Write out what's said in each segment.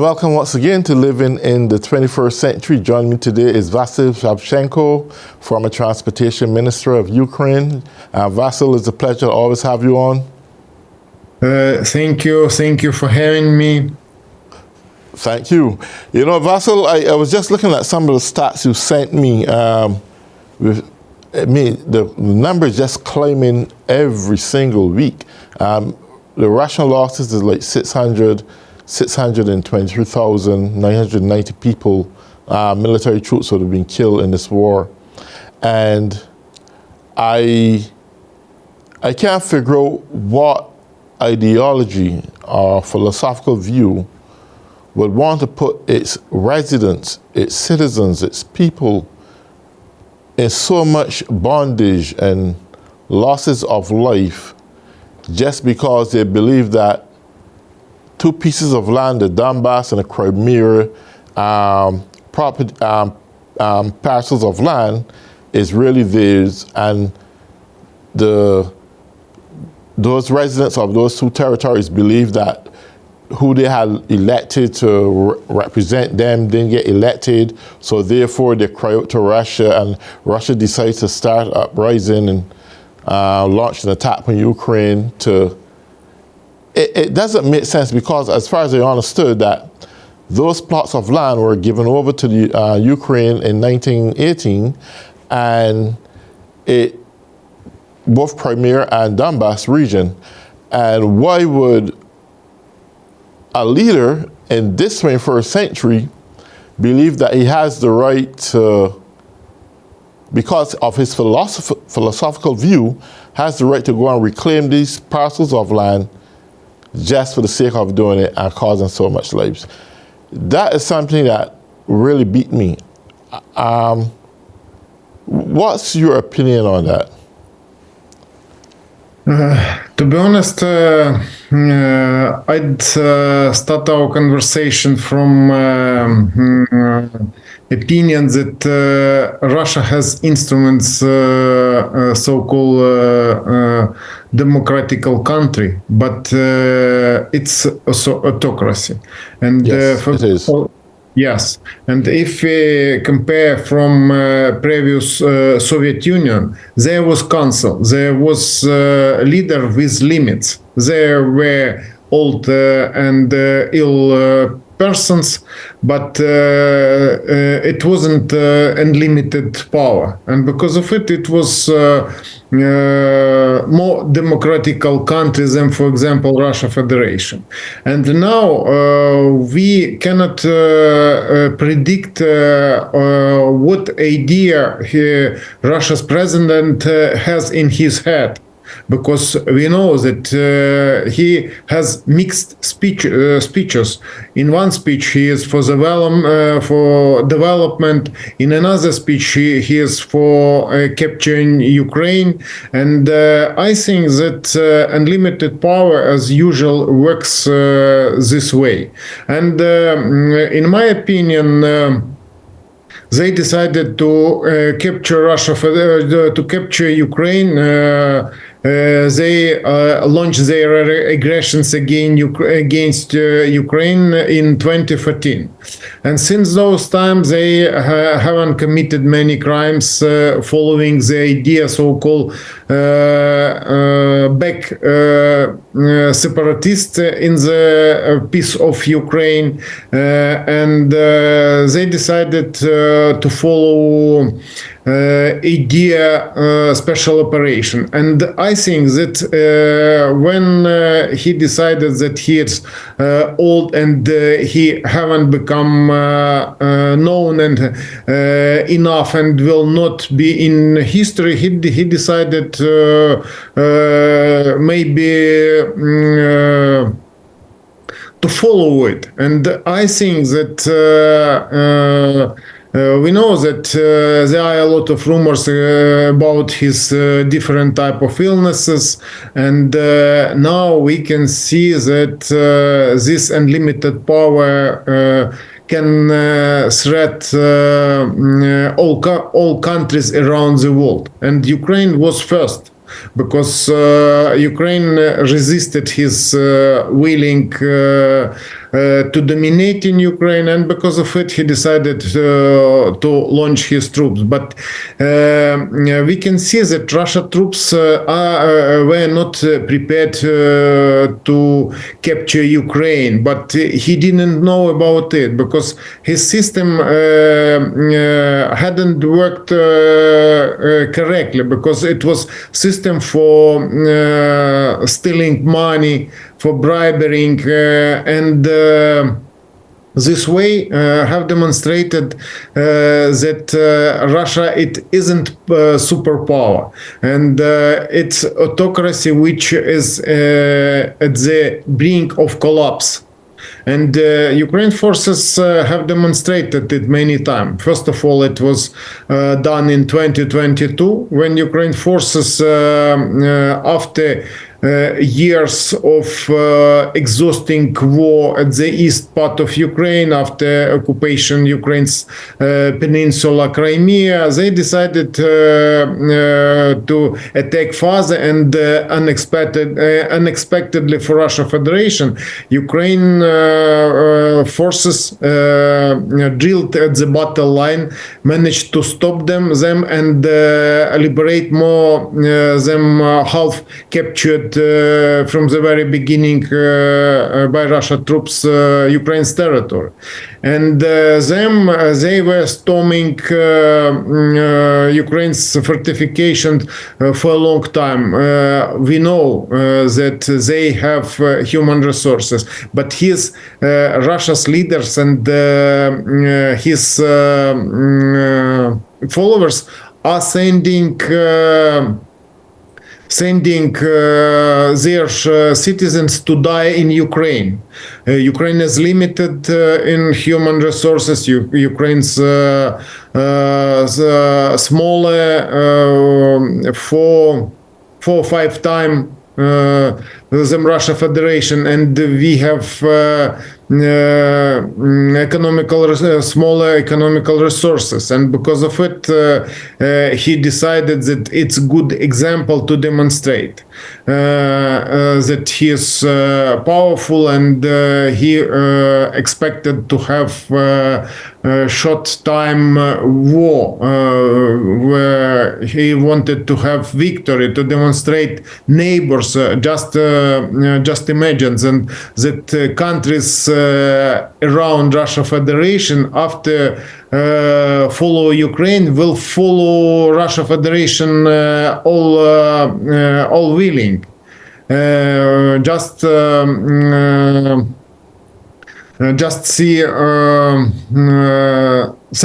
welcome once again to Living in the 21st Century. Joining me today is Vasil Shevchenko, former Transportation Minister of Ukraine. Vasil, it's a pleasure to always have you on. Thank you for having me. Thank you. You know, Vasil, I was just looking at some of the stats you sent me. The numbers just climbing every single week. The Russian losses is like 623,990 people, military troops that have been killed in this war. And I can't figure out what ideology or philosophical view would want to put its residents, its citizens, its people in so much bondage and losses of life just because they believe that two pieces of land, the Donbass and the Crimea, parcels of land is really theirs, and those residents of those two territories believe that who they had elected to represent them didn't get elected, so therefore they cry out to Russia, and Russia decides to start an uprising and launch an attack on Ukraine. It doesn't make sense because, as far as I understood, that those plots of land were given over to the Ukraine in 1918, and both Crimea and Donbass region. And why would a leader in this 21st century believe that he has the right to, because of his philosophical view, has the right to go and reclaim these parcels of land just for the sake of doing it and causing so much lives? That is something that really beat me. What's your opinion on that? To be honest, I'd start our conversation from opinion that Russia has instruments, so-called democratical country, but it's also autocracy. And yes, it is. Yes, and if we compare from previous Soviet Union, there was council, there was leader with limits. There were old and ill persons, but it wasn't unlimited power, and because of it, it was more democratical countries than, for example, Russia Federation. And now we cannot predict what idea Russia's president has in his head, because we know that he has mixed speeches. In one speech, he is for development. In another speech, he is for capturing Ukraine. And I think that unlimited power, as usual, works this way. And in my opinion, they decided to capture to capture Ukraine. They launched their aggressions against Ukraine in 2014. And since those times, they haven't committed many crimes following the idea, so-called back separatists in the piece of Ukraine. And they decided to follow idea special operation. And I think that when he decided that he is old and he haven't become known and enough and will not be in history, he decided maybe to follow it. And I think that we know that there are a lot of rumors about his different type of illnesses, and now we can see that this unlimited power can threat all countries around the world. And Ukraine was first, because Ukraine resisted his willing to dominate in Ukraine, and because of it, he decided to launch his troops. But we can see that Russia troops were not prepared to capture Ukraine, but he didn't know about it because his system hadn't worked correctly, because it was system for stealing money, for bribing, and this way have demonstrated that Russia, it isn't superpower, and it's autocracy which is at the brink of collapse. And Ukraine forces have demonstrated it many times. First of all, it was done in 2022 when Ukraine forces, after years of exhausting war at the east part of Ukraine, after occupation Ukraine's peninsula Crimea, they decided to attack further, and unexpectedly for Russia Federation, Ukraine forces drilled at the battle line managed to stop them and liberate more than half captured from the very beginning by Russia troops Ukraine's territory. And they were storming Ukraine's fortifications for a long time. We know that they have human resources, but Russia's leaders and his followers are sending their citizens to die in Ukraine. Ukraine is limited in human resources. Ukraine's smaller, 4 or 5 times than Russia Federation, and we have smaller economical resources, and because of it, he decided that it's a good example to demonstrate that he is powerful, and he expected to have a short time war where he wanted to have victory, to demonstrate neighbors. Just imagine that countries around Russia Federation, after follow Ukraine, will follow Russia Federation all willing. Just see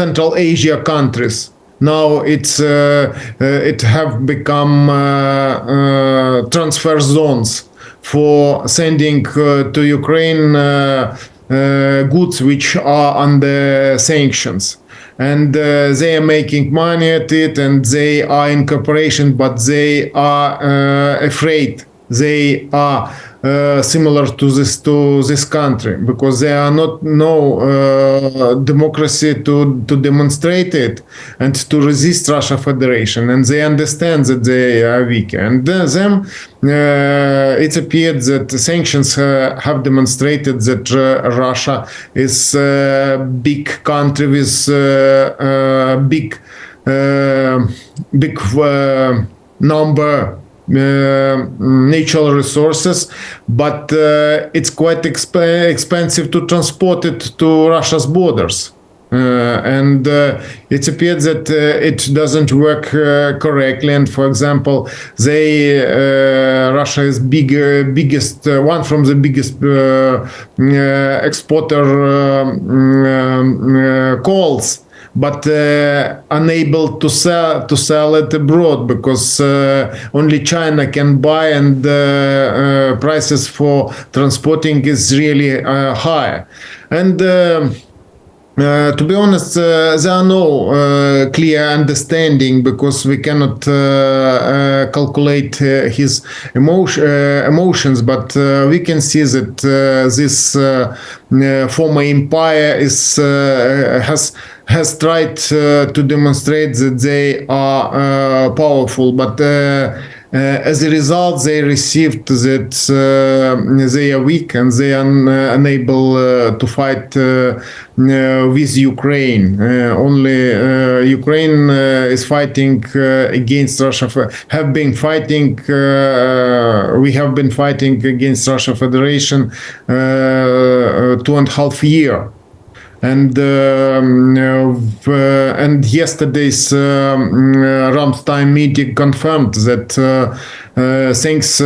Central Asia countries. Now it have become transfer zones for sending to Ukraine goods which are under sanctions. And they are making money at it, and they are in cooperation, but they are afraid. They are similar to this country, because there are no democracy to demonstrate it and to resist Russia Federation, and they understand that they are weak. And them, it appeared that sanctions have demonstrated that Russia is a big country with big number natural resources, but it's quite expensive to transport it to Russia's borders. And it appears that it doesn't work correctly. And for example, Russia is biggest one from the biggest exporter coals, but unable to sell it abroad, because only China can buy, and prices for transporting is really high. And to be honest, there are no clear understanding, because we cannot calculate his emotions, but we can see that this former empire has tried to demonstrate that they are powerful, but As a result, they received that they are weak and they are unable to fight with Ukraine. Only Ukraine is fighting against Russia. Have been fighting. We have been fighting against Russia Federation 2.5 years. And yesterday's Ramstein meeting confirmed that thanks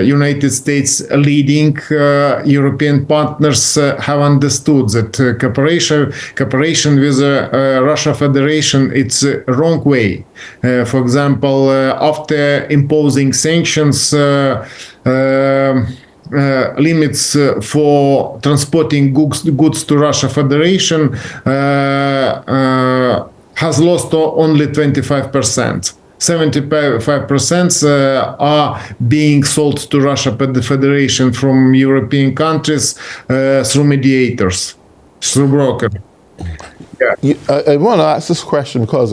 United States leading European partners have understood that cooperation with Russia Federation it's a wrong way. For example, after imposing sanctions. Limits for transporting goods to Russia Federation has lost only 25%. 75% are being sold to Russia Federation from European countries through mediators, through brokers. I want to ask this question because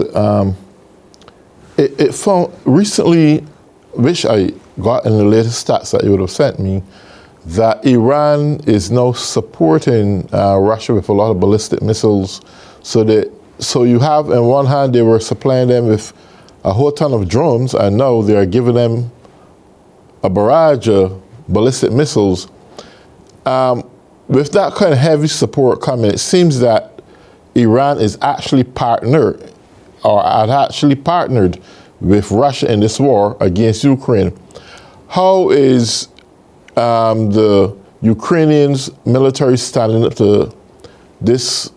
it found recently, which I got in the latest stats that you would have sent me, that Iran is now supporting Russia with a lot of ballistic missiles. So you have, on one hand, they were supplying them with a whole ton of drones, and now they are giving them a barrage of ballistic missiles. With that kind of heavy support coming, it seems that Iran is actually partnered with Russia in this war against Ukraine. How is the Ukrainians military standing up to this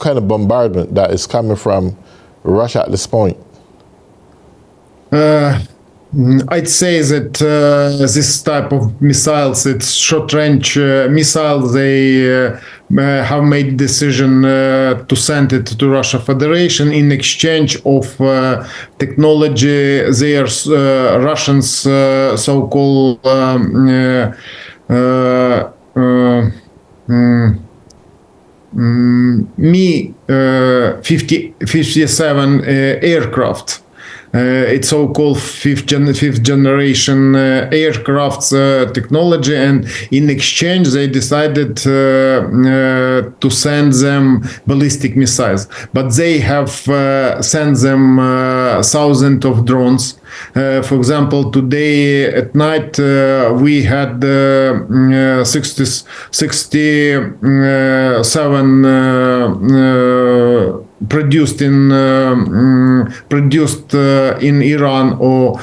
kind of bombardment that is coming from Russia at this point? I'd say that this type of missiles, it's short-range missiles, they have made decision to send it to Russia Federation in exchange of technology. They are Russians so-called Mi-57 aircraft. It's so-called fifth generation aircraft technology, and in exchange they decided to send them ballistic missiles. But they have sent them thousands of drones. For example, today at night we had 67 produced in Iran or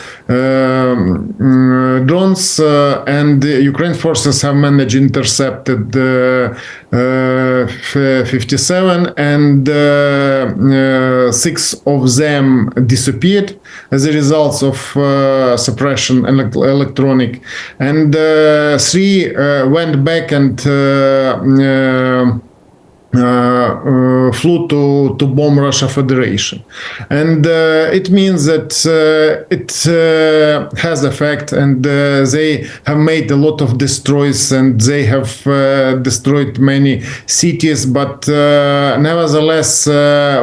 drones, and Ukraine forces have managed intercepted 57, and 6 of them disappeared as a result of suppression electronic, and 3 went back and flew to bomb Russia Federation, and it means that it has effect, and they have made a lot of destroys, and they have destroyed many cities, but nevertheless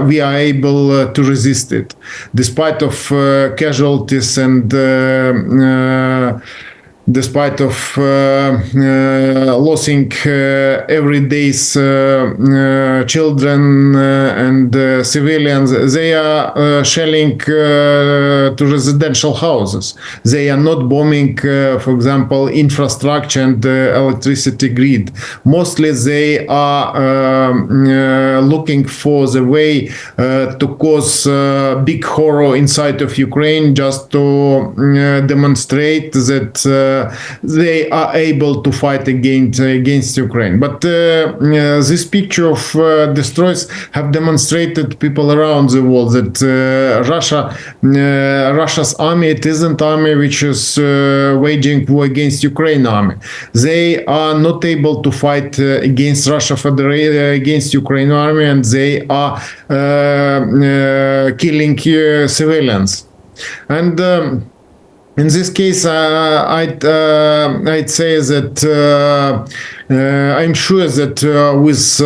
we are able to resist it despite of casualties and despite of losing every day's children and civilians. They are shelling to residential houses. They are not bombing, for example, infrastructure and electricity grid. Mostly they are looking for the way to cause big horror inside of Ukraine, just to demonstrate that they are able to fight against Ukraine. But this picture of destroys have demonstrated people around the world that Russia's army, it isn't army which is waging war against Ukraine army. They are not able to fight against Russia Federation, against Ukraine army, and they are killing civilians. And in this case, I'd say that I'm sure that with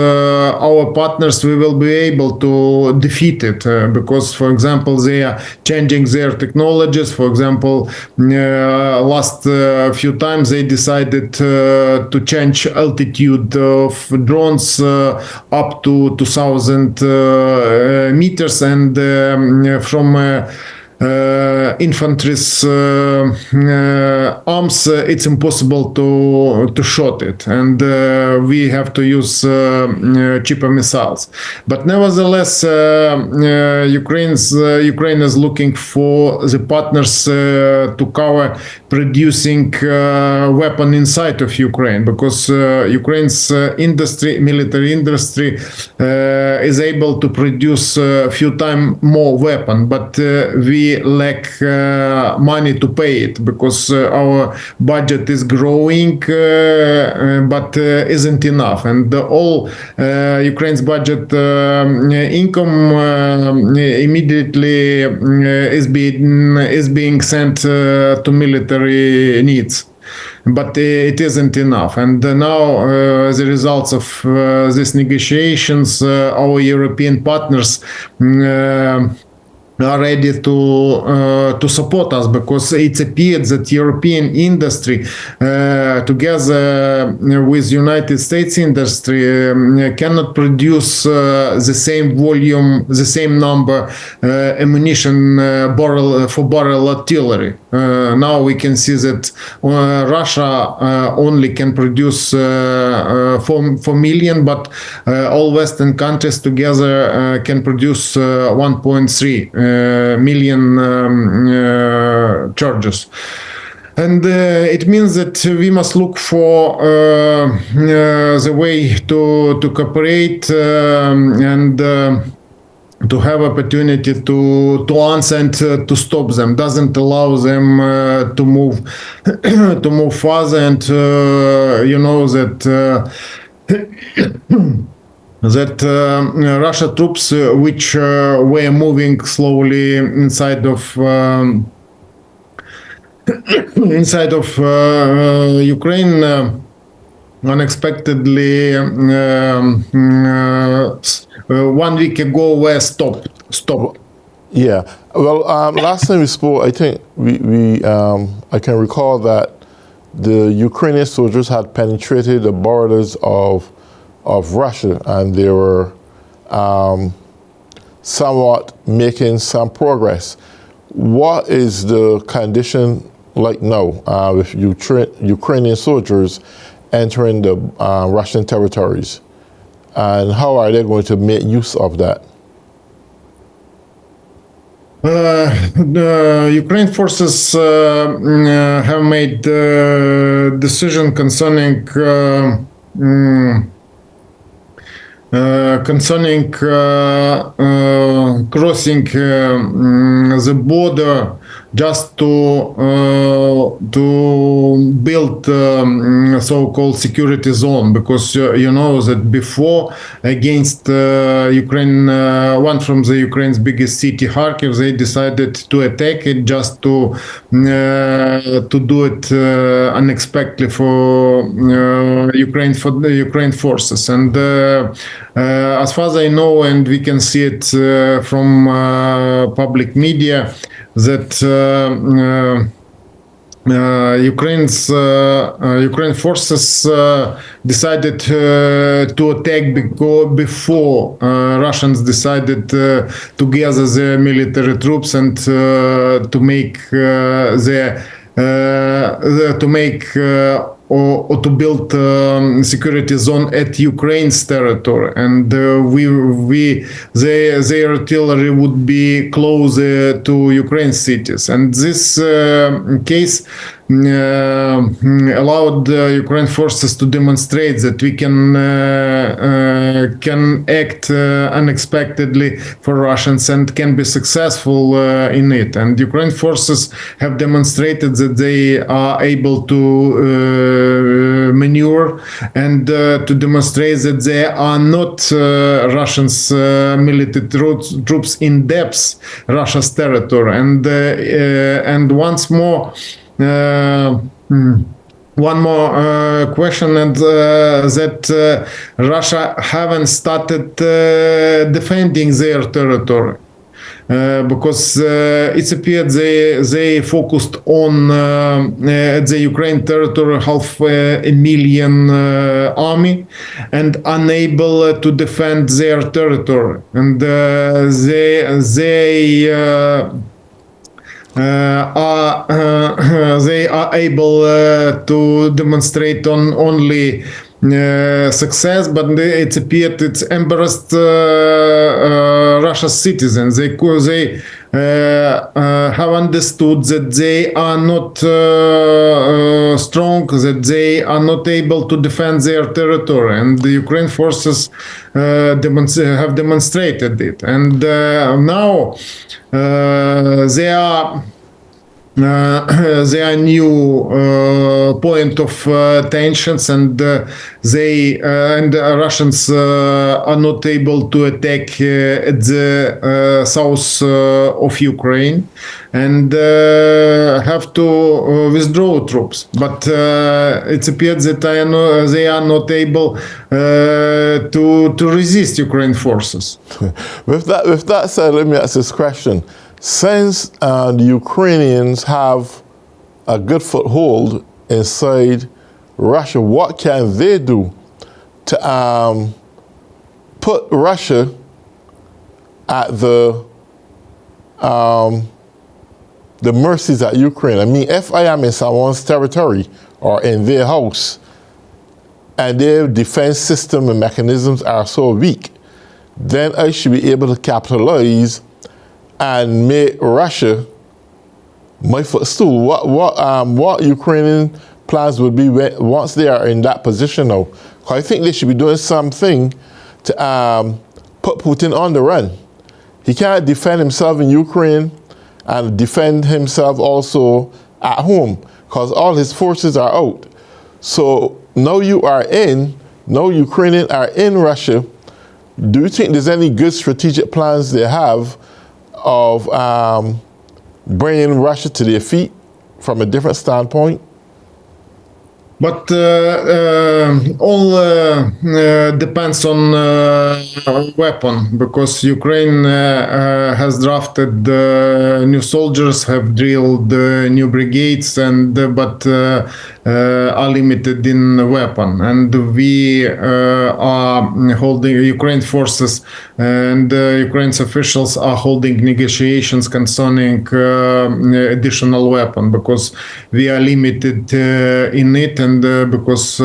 our partners we will be able to defeat it because, for example, they are changing their technologies. For example, last few times they decided to change altitude of drones up to 2,000 meters, and from infantry's arms, it's impossible to shot it, and we have to use cheaper missiles. But nevertheless, Ukraine is looking for the partners to cover producing weapon inside of Ukraine, because Ukraine's military industry, is able to produce a few times more weapon, but we lack money to pay it because our budget is growing, but isn't enough, and all Ukraine's budget income immediately is being sent to military needs. But it isn't enough, and now the results of these negotiations, our European partners are ready to support us, because it appears that European industry, together with United States industry, cannot produce the same volume, the same number ammunition barrel artillery. Now we can see that Russia only can produce 4 million, but all Western countries together can produce 1.3 million charges. And it means that we must look for the way to cooperate and to have opportunity to answer and to stop them. Doesn't allow them to move to move further, and you know that Russia troops which were moving slowly inside of Ukraine, unexpectedly 1 week ago were stopped. Yeah. Well, last time we spoke, I think I can recall that the Ukrainian soldiers had penetrated the borders of Russia, and they were somewhat making some progress. What is the condition like now with Ukrainian soldiers entering the Russian territories, and how are they going to make use of that? The Ukraine forces have made decision concerning crossing the border just to build so-called security zone, because you know that before, against Ukraine, one from the Ukraine's biggest city, Kharkiv, they decided to attack it just to do it unexpectedly for the Ukraine forces. And as far as I know, and we can see it from public media, that Ukraine forces decided to attack before Russians decided to gather their military troops and to make or to build security zone at Ukraine's territory, and their artillery would be closer to Ukraine cities. And this case allowed Ukraine forces to demonstrate that we can act unexpectedly for Russians and can be successful in it. And Ukraine forces have demonstrated that they are able to maneuver and to demonstrate that they are not Russians military troops in depth Russia's territory. And once more, one more question, and that Russia haven't started defending their territory. Because it appeared they focused on the Ukraine territory 500,000 army and unable to defend their territory, and they are able to demonstrate on only success, but it appeared it's embarrassed Russia's citizens. They have understood that they are not strong, that they are not able to defend their territory, and the Ukraine forces have demonstrated it. And now they are their new point of tensions, and Russians are not able to attack at the south of Ukraine, and have to withdraw troops. But it appears that they are not able to resist Ukraine forces. With that said, let me ask this question. Since the Ukrainians have a good foothold inside Russia, what can they do to put Russia at the mercies of Ukraine? I mean, if I am in someone's territory or in their house and their defense system and mechanisms are so weak, then I should be able to capitalize and make Russia my footstool. What Ukrainian plans would be once they are in that position now? I think they should be doing something to put Putin on the run. He can't defend himself in Ukraine and defend himself also at home because all his forces are out. So now Ukrainians are in Russia. Do you think there's any good strategic plans they have of bringing Russia to their feet from a different standpoint? But all depends on weapon, because Ukraine has drafted new soldiers, have drilled new brigades, but are limited in weapon. And we are holding, Ukraine forces and Ukraine's officials are holding negotiations concerning additional weapon, because we are limited in it, and because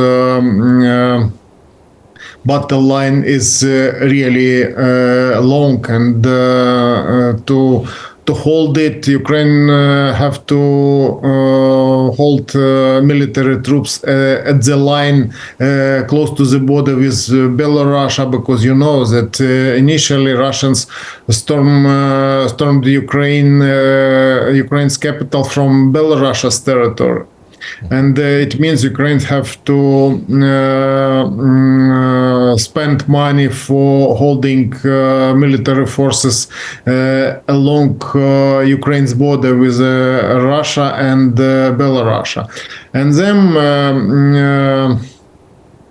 battle line is really long, and to hold it, Ukraine have to hold military troops at the line close to the border with Belarus, because you know that initially Russians stormed Ukraine's capital from Belarus's territory. And it means Ukraine have to spend money for holding military forces along Ukraine's border with Russia and Belarus. And then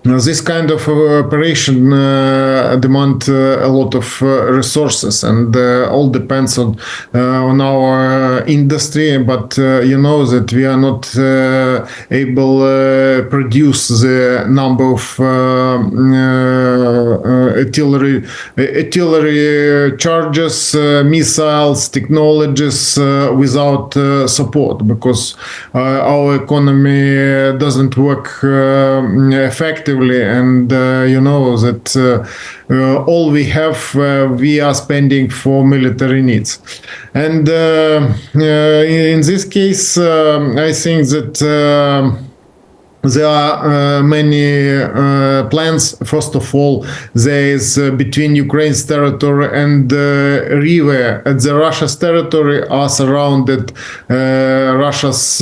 this kind of operation demand a lot of resources, and all depends on our industry. But you know that we are not able produce the number of artillery charges, missiles, technologies without support, because our economy doesn't work effectively, and you know that all we have we are spending for military needs. And in this case, I think that there are many plans. First of all, there is between Ukraine's territory and river at the Russia's territory are surrounded Russia's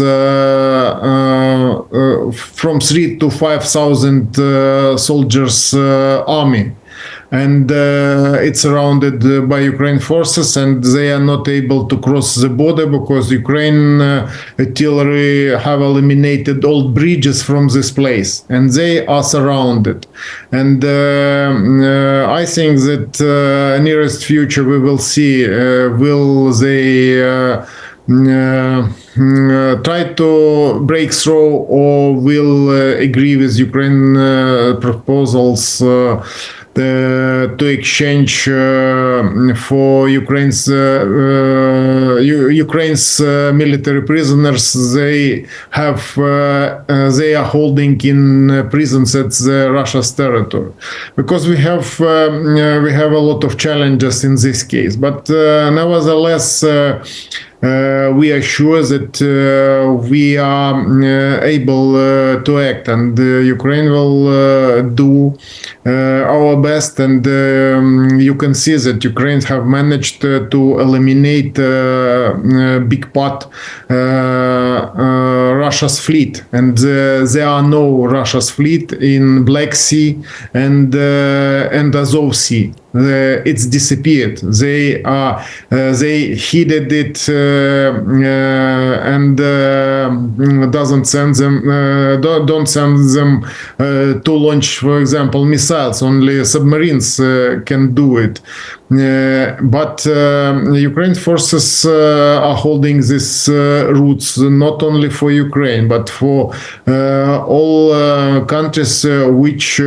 from 3 to 5,000 soldiers army. And it's surrounded by Ukraine forces, and they are not able to cross the border because Ukraine artillery have eliminated all bridges from this place, and they are surrounded. And I think that nearest future we will see will they try to break through, or will agree with Ukraine proposals to exchange for Ukraine's military prisoners they are holding in prisons at the Russia's territory, because we have a lot of challenges in this case. But nevertheless, we are sure that we are able to act, and Ukraine will do our best. And you can see that Ukraine have managed to eliminate a big part Russia's fleet, and there are no Russia's fleet in Black Sea and Azov Sea. It's disappeared. They hid it and don't send them to launch, for example, missiles. Only submarines can do it. But Ukraine forces are holding these routes not only for Ukraine but for all countries which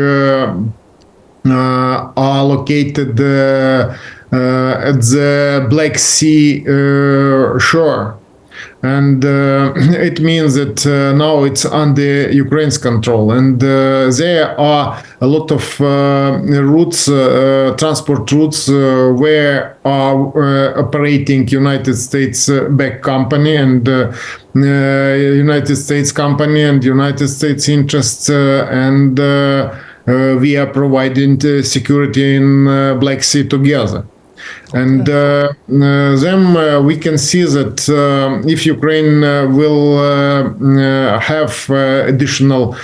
are located at the Black Sea shore. And it means that now it's under Ukraine's control, and there are a lot of routes, transport routes, where are operating United States backed company and United States company and United States interests, and we are providing security in Black Sea together. And then we can see that if Ukraine will have additional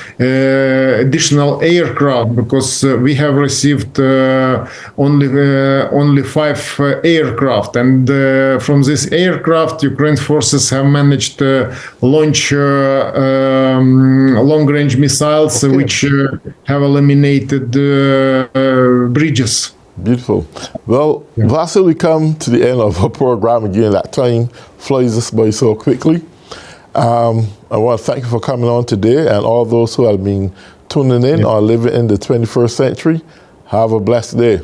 aircraft, because we have received only 5 aircraft, and from this aircraft, Ukraine forces have managed to launch long-range missiles, which have eliminated bridges. Beautiful. Well, yeah. Vasil, we come to the end of our program again. That time flies us by so quickly. I want to thank you for coming on today, and all those who have been tuning in or living in the 21st century. Have a blessed day.